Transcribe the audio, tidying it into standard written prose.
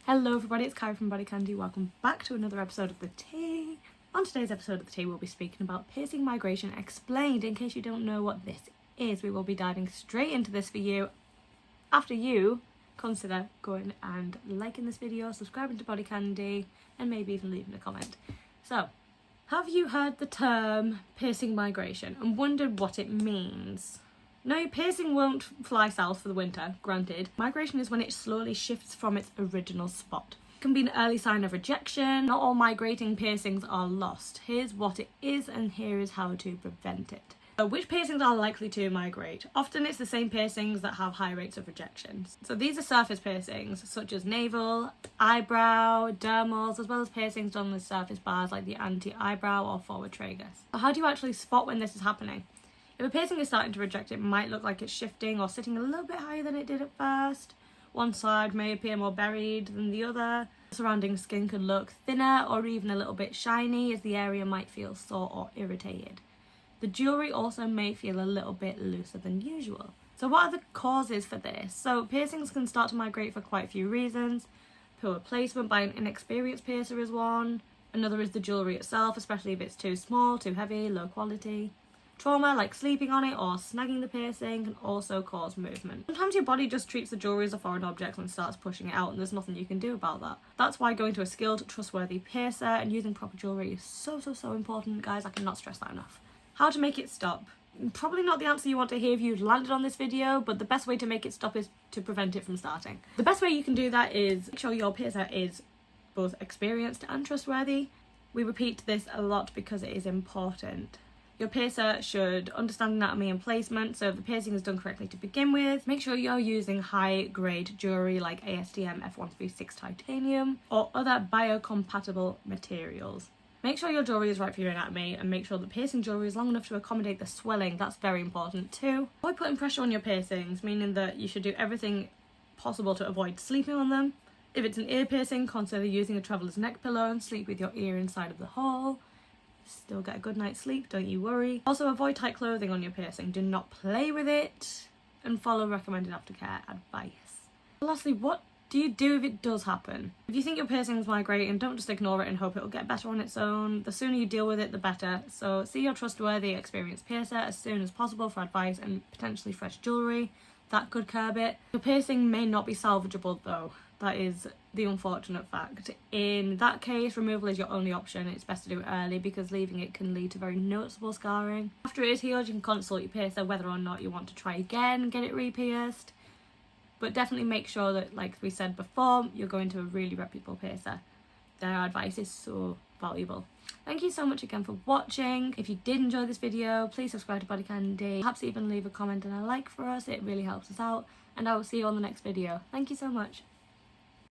Hello everybody, it's Kai from BodyCandy. Welcome back to another episode of The Tea. On today's episode of The Tea, we'll be speaking about piercing migration explained. In case you don't know what this is, we will be diving straight into this for you after you consider going and liking this video, subscribing to BodyCandy, and maybe even leaving a comment. So, have you heard the term piercing migration and wondered what it means? No, your piercing won't fly south for the winter, granted. Migration is when it slowly shifts from its original spot. It can be an early sign of rejection. Not all migrating piercings are lost. Here's what it is and here is how to prevent it. So which piercings are likely to migrate? Often it's the same piercings that have high rates of rejection. So these are surface piercings such as navel, eyebrow, dermals, as well as piercings done with surface bars like the anti-eyebrow or forward tragus. So how do you actually spot when this is happening? If a piercing is starting to reject, it might look like it's shifting or sitting a little bit higher than it did at first. One side may appear more buried than the other. Surrounding skin could look thinner or even a little bit shiny, as the area might feel sore or irritated. The jewellery also may feel a little bit looser than usual. So what are the causes for this? So piercings can start to migrate for quite a few reasons. Poor placement by an inexperienced piercer is one. Another is the jewellery itself, especially if it's too small, too heavy, low quality. Trauma, like sleeping on it or snagging the piercing, can also cause movement. Sometimes your body just treats the jewellery as a foreign object and starts pushing it out, and there's nothing you can do about that. That's why going to a skilled, trustworthy piercer and using proper jewellery is so important, guys. I cannot stress that enough. How to make it stop? Probably not the answer you want to hear if you've landed on this video, but the best way to make it stop is to prevent it from starting. The best way you can do that is make sure your piercer is both experienced and trustworthy. We repeat this a lot because it is important. Your piercer should understand anatomy and placement, so if the piercing is done correctly to begin with. Make sure you're using high-grade jewellery like ASTM F136 titanium or other biocompatible materials. Make sure your jewellery is right for your anatomy and make sure the piercing jewellery is long enough to accommodate the swelling. That's very important too. Avoid putting pressure on your piercings, meaning that you should do everything possible to avoid sleeping on them. If it's an ear piercing, consider using a traveller's neck pillow and sleep with your ear inside of the hole. Still get a good night's sleep, don't you worry. Also avoid tight clothing on your piercing. Do not play with it and follow recommended aftercare advice. Lastly, what do you do if it does happen? If you think your piercing's migrating, don't just ignore it and hope it'll get better on its own. The sooner you deal with it, the better. So see your trustworthy, experienced piercer as soon as possible for advice and potentially fresh jewellery. That could curb it. Your piercing may not be salvageable though. That is the unfortunate fact. In that case, removal is your only option. It's best to do it early because leaving it can lead to very noticeable scarring. After it is healed, you can consult your piercer whether or not you want to try again and get it re-pierced. But definitely make sure that, like we said before, you're going to a really reputable piercer. Their advice is so valuable. Thank you so much again for watching. If you did enjoy this video, please subscribe to BodyCandy. Perhaps even leave a comment and a like for us. It really helps us out. And I will see you on the next video. Thank you so much.